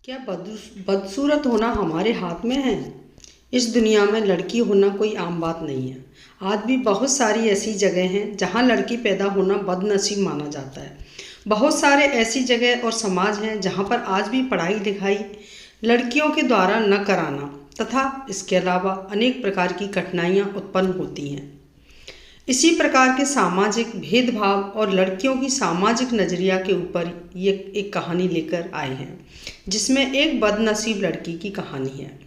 क्या बदसूरत होना हमारे हाथ में है? इस दुनिया में लड़की होना कोई आम बात नहीं है। आज भी बहुत सारी ऐसी जगह हैं जहां लड़की पैदा होना बदनसीब माना जाता है। बहुत सारे ऐसी जगह और समाज हैं जहां पर आज भी पढ़ाई लिखाई लड़कियों के द्वारा न कराना तथा इसके अलावा अनेक प्रकार की कठिनाइयां उत्पन्न होती हैं। इसी प्रकार के सामाजिक भेदभाव और लड़कियों की सामाजिक नज़रिया के ऊपर ये एक कहानी लेकर आए हैं, जिसमें एक बदनसीब लड़की की कहानी है।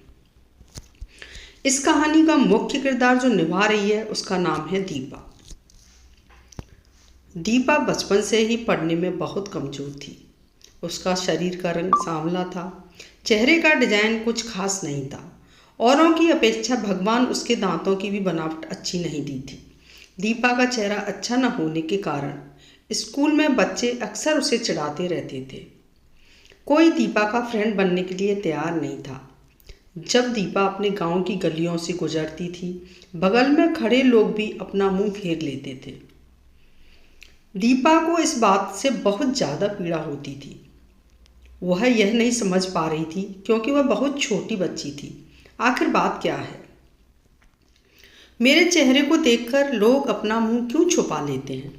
इस कहानी का मुख्य किरदार जो निभा रही है उसका नाम है दीपा। दीपा बचपन से ही पढ़ने में बहुत कमज़ोर थी। उसका शरीर का रंग सांवला था, चेहरे का डिजाइन कुछ खास नहीं था। औरों की अपेक्षा भगवान उसके दांतों की भी बनावट अच्छी नहीं दी थी। दीपा का चेहरा अच्छा न होने के कारण स्कूल में बच्चे अक्सर उसे चिढ़ाते रहते थे। कोई दीपा का फ्रेंड बनने के लिए तैयार नहीं था। जब दीपा अपने गांव की गलियों से गुजरती थी, बगल में खड़े लोग भी अपना मुंह फेर लेते थे। दीपा को इस बात से बहुत ज़्यादा पीड़ा होती थी। वह यह नहीं समझ पा रही थी क्योंकि वह बहुत छोटी बच्ची थी। आखिर बात क्या है? मेरे चेहरे को देखकर लोग अपना मुंह क्यों छुपा लेते हैं?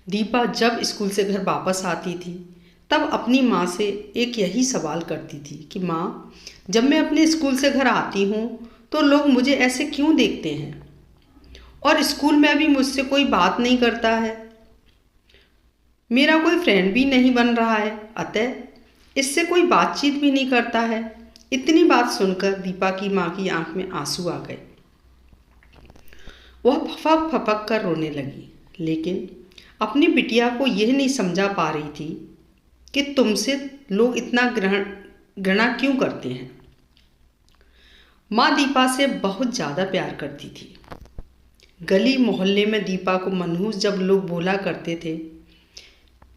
दीपा जब स्कूल से घर वापस आती थी तब अपनी माँ से एक यही सवाल करती थी कि माँ, जब मैं अपने स्कूल से घर आती हूँ तो लोग मुझे ऐसे क्यों देखते हैं और स्कूल में भी मुझसे कोई बात नहीं करता है। मेरा कोई फ्रेंड भी नहीं बन रहा है, अतः इससे कोई बातचीत भी नहीं करता है। इतनी बात सुनकर दीपा की माँ की आंख में आंसू आ गए। वह फपक फपक कर रोने लगी, लेकिन अपनी बिटिया को यह नहीं समझा पा रही थी कि तुमसे लोग इतना घृणा क्यों करते हैं। माँ दीपा से बहुत ज़्यादा प्यार करती थी। गली मोहल्ले में दीपा को मनहूस जब लोग बोला करते थे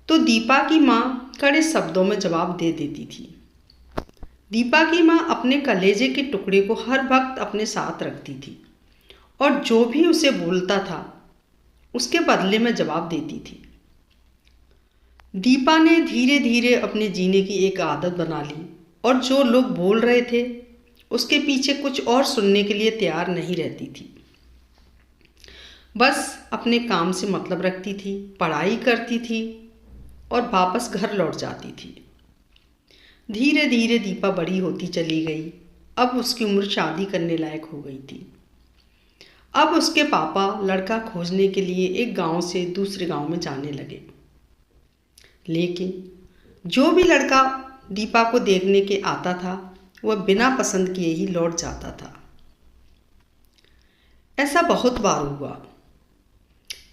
तो दीपा की माँ कड़े शब्दों में जवाब दे देती थी। दीपा की माँ अपने कलेजे के टुकड़े को हर वक्त अपने साथ रखती थी और जो भी उसे बोलता था उसके बदले में जवाब देती थी। दीपा ने धीरे धीरे अपने जीने की एक आदत बना ली और जो लोग बोल रहे थे उसके पीछे कुछ और सुनने के लिए तैयार नहीं रहती थी। बस अपने काम से मतलब रखती थी, पढ़ाई करती थी और वापस घर लौट जाती थी। धीरे धीरे दीपा बड़ी होती चली गई। अब उसकी उम्र शादी करने लायक हो गई थी। अब उसके पापा लड़का खोजने के लिए एक गांव से दूसरे गांव में जाने लगे, लेकिन जो भी लड़का दीपा को देखने के आता था वह बिना पसंद किए ही लौट जाता था। ऐसा बहुत बार हुआ।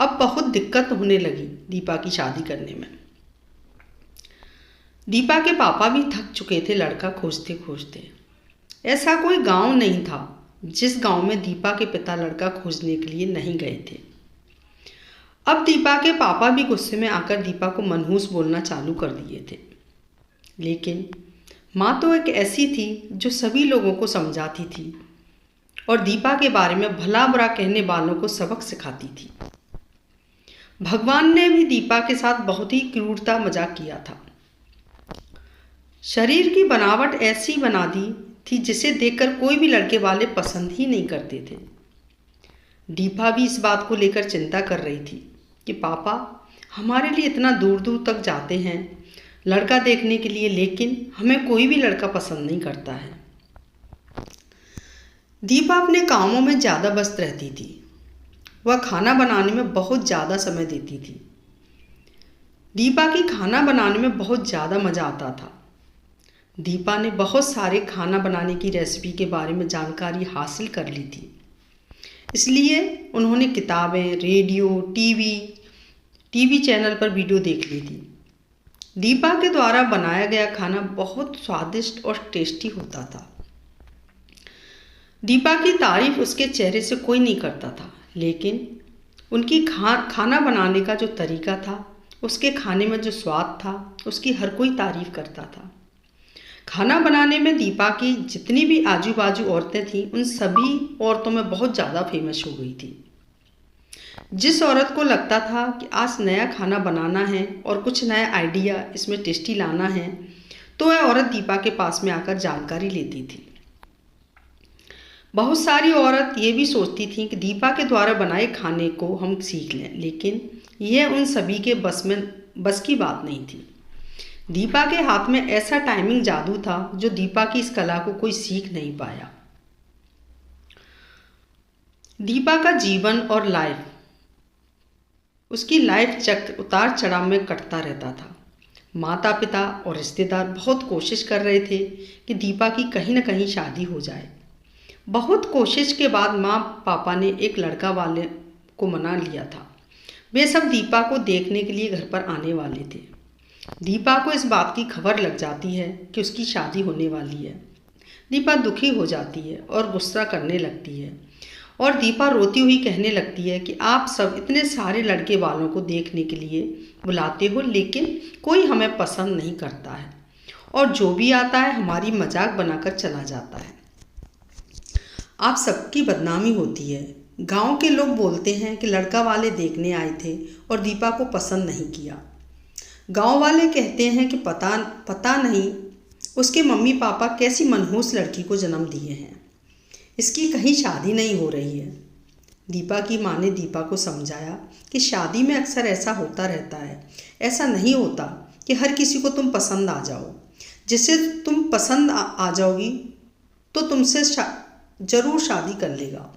अब बहुत दिक्कत होने लगी दीपा की शादी करने में। दीपा के पापा भी थक चुके थे लड़का खोजते खोजते। ऐसा कोई गांव नहीं था जिस गांव में दीपा के पिता लड़का खोजने के लिए नहीं गए थे। अब दीपा के पापा भी गुस्से में आकर दीपा को मनहूस बोलना चालू कर दिए थे, लेकिन माँ तो एक ऐसी थी जो सभी लोगों को समझाती थी और दीपा के बारे में भला बुरा कहने वालों को सबक सिखाती थी। भगवान ने भी दीपा के साथ बहुत ही क्रूरता मजाक किया था। शरीर की बनावट ऐसी बना दी थी जिसे देखकर कोई भी लड़के वाले पसंद ही नहीं करते थे। दीपा भी इस बात को लेकर चिंता कर रही थी कि पापा हमारे लिए इतना दूर दूर तक जाते हैं लड़का देखने के लिए, लेकिन हमें कोई भी लड़का पसंद नहीं करता है। दीपा अपने कामों में ज़्यादा व्यस्त रहती थी। वह खाना बनाने में बहुत ज़्यादा समय देती थी। दीपा की खाना बनाने में बहुत ज़्यादा मज़ा आता था। दीपा ने बहुत सारे खाना बनाने की रेसिपी के बारे में जानकारी हासिल कर ली थी, इसलिए उन्होंने किताबें, रेडियो, टीवी चैनल पर वीडियो देख ली थी। दीपा के द्वारा बनाया गया खाना बहुत स्वादिष्ट और टेस्टी होता था। दीपा की तारीफ उसके चेहरे से कोई नहीं करता था, लेकिन उनकी खाना बनाने का जो तरीका था, उसके खाने में जो स्वाद था, उसकी हर कोई तारीफ करता था। खाना बनाने में दीपा की जितनी भी आजू बाजू औरतें थीं उन सभी औरतों में बहुत ज़्यादा फेमस हो गई थी। जिस औरत को लगता था कि आज नया खाना बनाना है और कुछ नया आइडिया इसमें टेस्टी लाना है, तो वह औरत दीपा के पास में आकर जानकारी लेती थी। बहुत सारी औरत ये भी सोचती थी कि दीपा के द्वारा बनाए खाने को हम सीख लें, लेकिन यह उन सभी के बस की बात नहीं थी। दीपा के हाथ में ऐसा टाइमिंग जादू था जो दीपा की इस कला को कोई सीख नहीं पाया। दीपा का जीवन और उसकी लाइफ चक्र उतार चढ़ाव में कटता रहता था। माता पिता और रिश्तेदार बहुत कोशिश कर रहे थे कि दीपा की कहीं न कहीं शादी हो जाए। बहुत कोशिश के बाद माँ पापा ने एक लड़का वाले को मना लिया था। वे सब दीपा को देखने के लिए घर पर आने वाले थे। दीपा को इस बात की खबर लग जाती है कि उसकी शादी होने वाली है। दीपा दुखी हो जाती है और गुस्सा करने लगती है, और दीपा रोती हुई कहने लगती है कि आप सब इतने सारे लड़के वालों को देखने के लिए बुलाते हो, लेकिन कोई हमें पसंद नहीं करता है, और जो भी आता है हमारी मजाक बनाकर चला जाता है। आप सबकी बदनामी होती है। गांव के लोग बोलते हैं कि लड़का वाले देखने आए थे और दीपा को पसंद नहीं किया। गांव वाले कहते हैं कि पता नहीं उसके मम्मी पापा कैसी मनहूस लड़की को जन्म दिए हैं, इसकी कहीं शादी नहीं हो रही है। दीपा की माँ ने दीपा को समझाया कि शादी में अक्सर ऐसा होता रहता है। ऐसा नहीं होता कि हर किसी को तुम पसंद आ जाओ। जिससे तुम पसंद आ जाओगी तो तुमसे जरूर शादी कर लेगा।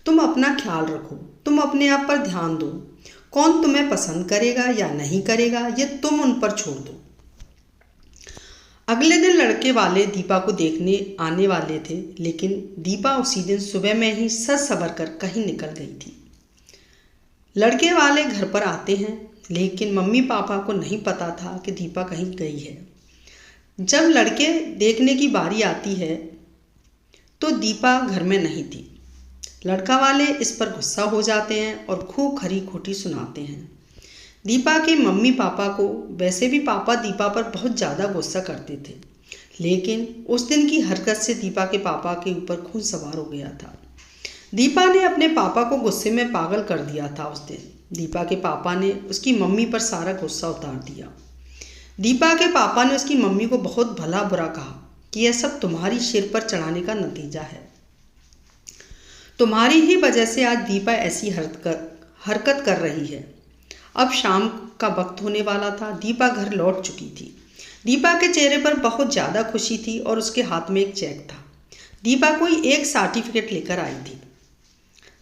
तुम अपना ख्याल रखो, तुम अपने आप पर ध्यान दो। कौन तुम्हें पसंद करेगा या नहीं करेगा ये तुम उन पर छोड़ दो। अगले दिन लड़के वाले दीपा को देखने आने वाले थे, लेकिन दीपा उसी दिन सुबह में ही सज सवर कर कहीं निकल गई थी। लड़के वाले घर पर आते हैं, लेकिन मम्मी पापा को नहीं पता था कि दीपा कहीं गई है। जब लड़के देखने की बारी आती है तो दीपा घर में नहीं थी। लड़का वाले इस पर गुस्सा हो जाते हैं और खूब खरी खोटी सुनाते हैं। दीपा के मम्मी पापा को वैसे भी पापा दीपा पर बहुत ज़्यादा गुस्सा करते थे, लेकिन उस दिन की हरकत से दीपा के पापा के ऊपर खून सवार हो गया था। दीपा ने अपने पापा को गुस्से में पागल कर दिया था। उस दिन दीपा के पापा ने उसकी मम्मी पर सारा गुस्सा उतार दिया। दीपा के पापा ने उसकी मम्मी को बहुत भला बुरा कहा कि यह सब तुम्हारी सिर पर चढ़ाने का नतीजा है। तुम्हारी ही वजह से आज दीपा ऐसी हरकत कर रही है। अब शाम का वक्त होने वाला था। दीपा घर लौट चुकी थी। दीपा के चेहरे पर बहुत ज़्यादा खुशी थी और उसके हाथ में एक चेक था। दीपा कोई एक सर्टिफिकेट लेकर आई थी।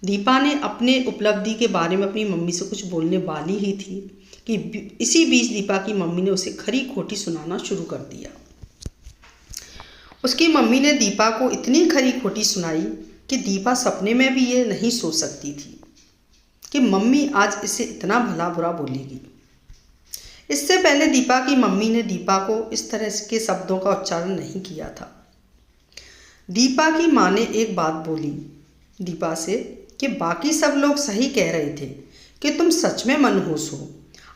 दीपा ने अपने उपलब्धि के बारे में अपनी मम्मी से कुछ बोलने वाली ही थी कि इसी बीच दीपा की मम्मी ने उसे खरी खोटी सुनाना शुरू कर दिया। उसकी मम्मी ने दीपा को इतनी खरी खोटी सुनाई कि दीपा सपने में भी ये नहीं सोच सकती थी कि मम्मी आज इसे इतना भला बुरा बोलेगी। इससे पहले दीपा की मम्मी ने दीपा को इस तरह के शब्दों का उच्चारण नहीं किया था। दीपा की माँ ने एक बात बोली दीपा से कि बाकी सब लोग सही कह रहे थे कि तुम सच में मनहूस हो।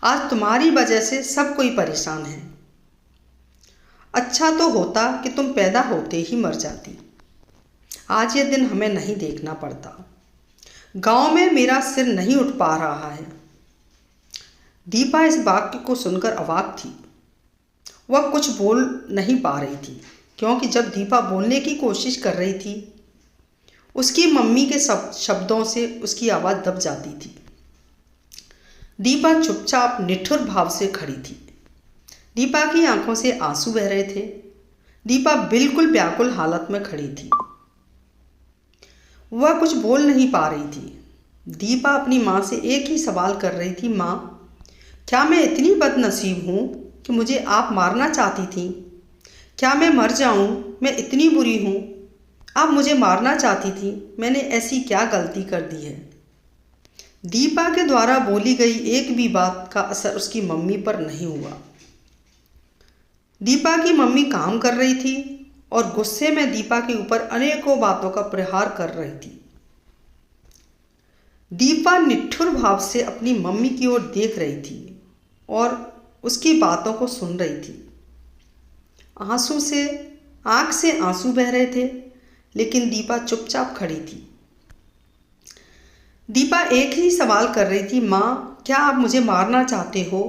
आज तुम्हारी वजह से सब कोई परेशान है। अच्छा तो होता कि तुम पैदा होते ही मर जाती। आज ये दिन हमें नहीं देखना पड़ता। गांव में मेरा सिर नहीं उठ पा रहा है। दीपा इस वाक्य को सुनकर अवाक थी। वह कुछ बोल नहीं पा रही थी, क्योंकि जब दीपा बोलने की कोशिश कर रही थी उसकी मम्मी के शब्दों से उसकी आवाज़ दब जाती थी। दीपा चुपचाप निठुर भाव से खड़ी थी। दीपा की आंखों से आंसू बह रहे थे। दीपा बिल्कुल व्याकुल हालत में खड़ी थी। वह कुछ बोल नहीं पा रही थी। दीपा अपनी माँ से एक ही सवाल कर रही थी, माँ, क्या मैं इतनी बदनसीब हूँ कि मुझे आप मारना चाहती थी? क्या मैं मर जाऊँ? मैं इतनी बुरी हूँ, आप मुझे मारना चाहती थी? मैंने ऐसी क्या गलती कर दी है? दीपा के द्वारा बोली गई एक भी बात का असर उसकी मम्मी पर नहीं हुआ। दीपा की मम्मी काम कर रही थी और गुस्से में दीपा के ऊपर अनेकों बातों का प्रहार कर रही थी। दीपा निठुर भाव से अपनी मम्मी की ओर देख रही थी और उसकी बातों को सुन रही थी। आंख से आंसू बह रहे थे, लेकिन दीपा चुपचाप खड़ी थी। दीपा एक ही सवाल कर रही थी, माँ, क्या आप मुझे मारना चाहते हो?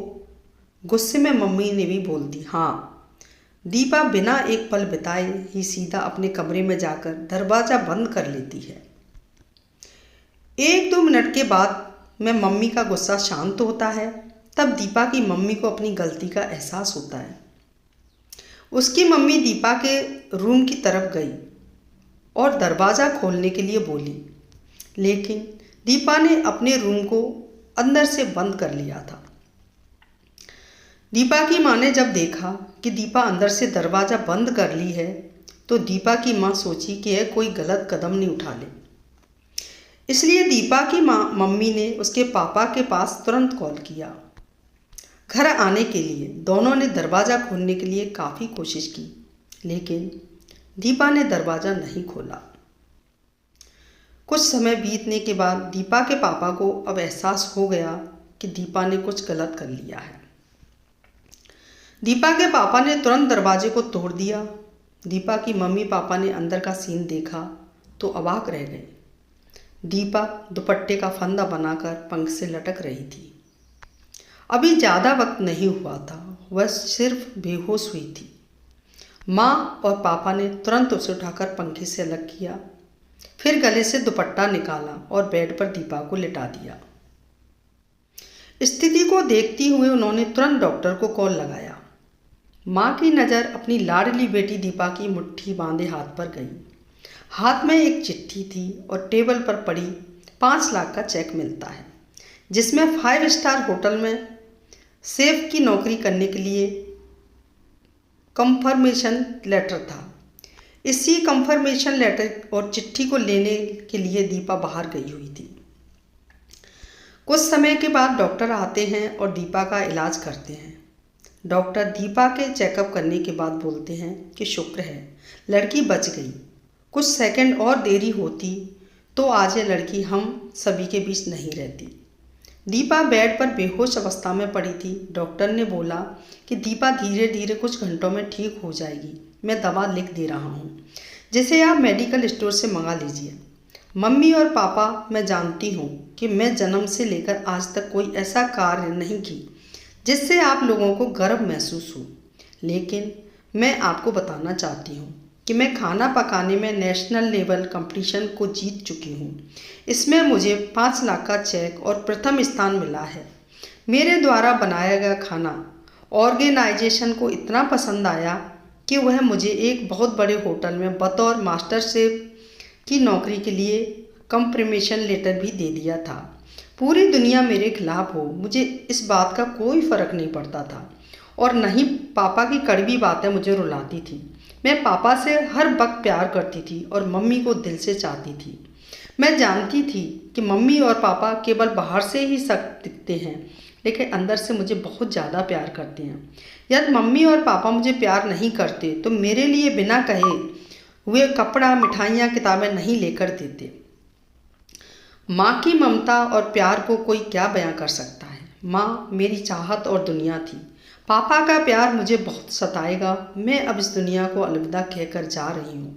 गुस्से में मम्मी ने भी बोल दी, हाँ, दीपा बिना एक पल बिताए ही सीधा अपने कमरे में जाकर दरवाज़ा बंद कर लेती है। 1-2 मिनट के बाद में मम्मी का गुस्सा शांत होता है। तब दीपा की मम्मी को अपनी गलती का एहसास होता है। उसकी मम्मी दीपा के रूम की तरफ गई और दरवाज़ा खोलने के लिए बोली, लेकिन दीपा ने अपने रूम को अंदर से बंद कर लिया था। दीपा की माँ ने जब देखा कि दीपा अंदर से दरवाज़ा बंद कर ली है तो दीपा की माँ सोची कि यह कोई गलत कदम नहीं उठा ले। इसलिए दीपा की मम्मी ने उसके पापा के पास तुरंत कॉल किया। घर आने के लिए दोनों ने दरवाज़ा खोलने के लिए काफ़ी कोशिश की, लेकिन दीपा ने दरवाज़ा नहीं खोला। कुछ समय बीतने के बाद दीपा के पापा को अब एहसास हो गया कि दीपा ने कुछ गलत कर लिया है। दीपा के पापा ने तुरंत दरवाजे को तोड़ दिया। दीपा की मम्मी पापा ने अंदर का सीन देखा तो अवाक रह गए। दीपा दुपट्टे का फंदा बनाकर पंख से लटक रही थी। अभी ज़्यादा वक्त नहीं हुआ था, वह सिर्फ बेहोश हुई थी। माँ और पापा ने तुरंत उसे उठाकर पंखे से अलग किया, फिर गले से दुपट्टा निकाला और बेड पर दीपा को लिटा दिया। स्थिति को देखते हुए उन्होंने तुरंत डॉक्टर को कॉल लगाया। माँ की नज़र अपनी लाडली बेटी दीपा की मुट्ठी बांधे हाथ पर गई। हाथ में एक चिट्ठी थी और टेबल पर पड़ी 5 लाख का चेक मिलता है, जिसमें 5 स्टार होटल में शेफ की नौकरी करने के लिए कंफर्मेशन लेटर था। इसी कंफर्मेशन लेटर और चिट्ठी को लेने के लिए दीपा बाहर गई हुई थी। कुछ समय के बाद डॉक्टर आते हैं और दीपा का इलाज करते हैं। डॉक्टर दीपा के चेकअप करने के बाद बोलते हैं कि शुक्र है लड़की बच गई। कुछ सेकंड और देरी होती तो आज ये लड़की हम सभी के बीच नहीं रहती। दीपा बेड पर बेहोश अवस्था में पड़ी थी। डॉक्टर ने बोला कि दीपा धीरे धीरे कुछ घंटों में ठीक हो जाएगी। मैं दवा लिख दे रहा हूँ, जिसे आप मेडिकल स्टोर से मंगा लीजिए। मम्मी और पापा, मैं जानती हूँ कि मैं जन्म से लेकर आज तक कोई ऐसा कार्य नहीं की जिससे आप लोगों को गर्व महसूस हो, लेकिन मैं आपको बताना चाहती हूँ कि मैं खाना पकाने में नेशनल लेवल कंपटीशन को जीत चुकी हूँ। इसमें मुझे 5 लाख का चेक और प्रथम स्थान मिला है। मेरे द्वारा बनाया गया खाना ऑर्गेनाइजेशन को इतना पसंद आया कि वह मुझे एक बहुत बड़े होटल में बतौर मास्टर शेफ की नौकरी के लिए कंफर्मेशन लेटर भी दे दिया था। पूरी दुनिया मेरे खिलाफ हो, मुझे इस बात का कोई फ़र्क नहीं पड़ता था और न ही पापा की कड़वी बातें मुझे रुलाती थी। मैं पापा से हर वक्त प्यार करती थी और मम्मी को दिल से चाहती थी। मैं जानती थी कि मम्मी और पापा केवल बाहर से ही सख्त दिखते हैं, लेकिन अंदर से मुझे बहुत ज़्यादा प्यार करते हैं। यदि मम्मी और पापा मुझे प्यार नहीं करते तो मेरे लिए बिना कहे हुए कपड़ा, मिठाइयाँ, किताबें नहीं लेकर देते। माँ की ममता और प्यार को कोई क्या बयां कर सकता है। माँ मेरी चाहत और दुनिया थी। पापा का प्यार मुझे बहुत सताएगा। मैं अब इस दुनिया को अलविदा कहकर जा रही हूँ।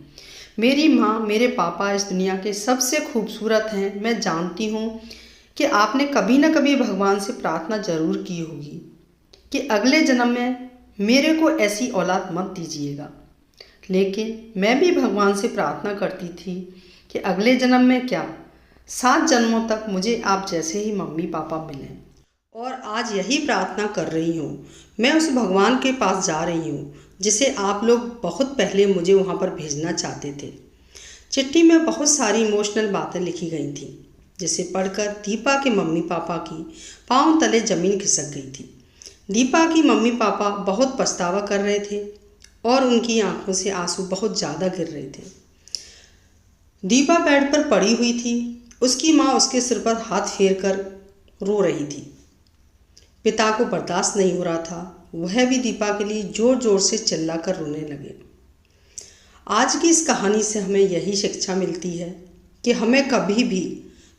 मेरी माँ, मेरे पापा इस दुनिया के सबसे खूबसूरत हैं। मैं जानती हूँ कि आपने कभी न कभी भगवान से प्रार्थना जरूर की होगी कि अगले जन्म में मेरे को ऐसी औलाद मत दीजिएगा, लेकिन मैं भी भगवान से प्रार्थना करती थी कि अगले जन्म में क्या 7 जन्मों तक मुझे आप जैसे ही मम्मी पापा मिलें। और आज यही प्रार्थना कर रही हूँ। मैं उस भगवान के पास जा रही हूँ जिसे आप लोग बहुत पहले मुझे वहाँ पर भेजना चाहते थे। चिट्ठी में बहुत सारी इमोशनल बातें लिखी गई थी, जिसे पढ़कर दीपा के मम्मी पापा की पाँव तले ज़मीन खिसक गई थी। दीपा की मम्मी पापा बहुत पछतावा कर रहे थे और उनकी आंखों से आंसू बहुत ज़्यादा गिर रहे थे। दीपा बेड पर पड़ी हुई थी। उसकी माँ उसके सिर पर हाथ फेर कर रो रही थी। पिता को बर्दाश्त नहीं हो रहा था। वह भी दीपा के लिए ज़ोर ज़ोर से चिल्लाकर रोने लगे। आज की इस कहानी से हमें यही शिक्षा मिलती है कि हमें कभी भी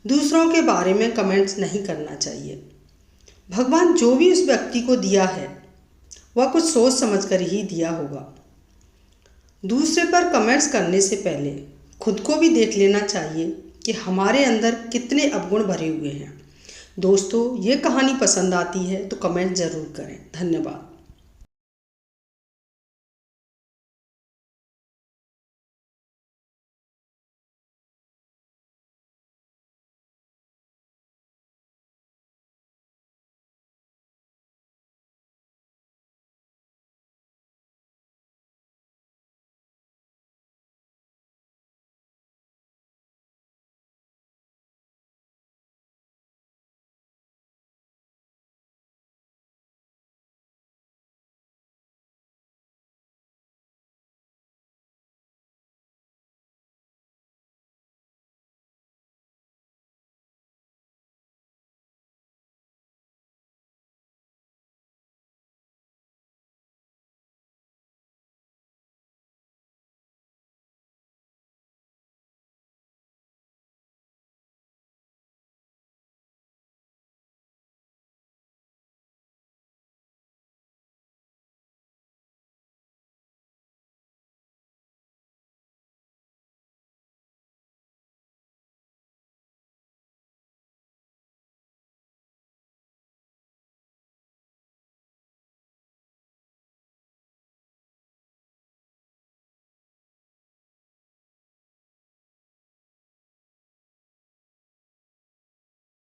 दूसरों के बारे में कमेंट्स नहीं करना चाहिए। भगवान जो भी उस व्यक्ति को दिया है वह कुछ सोच समझकर ही दिया होगा। दूसरे पर कमेंट्स करने से पहले खुद को भी देख लेना चाहिए कि हमारे अंदर कितने अवगुण भरे हुए हैं। दोस्तों, ये कहानी पसंद आती है तो कमेंट ज़रूर करें। धन्यवाद।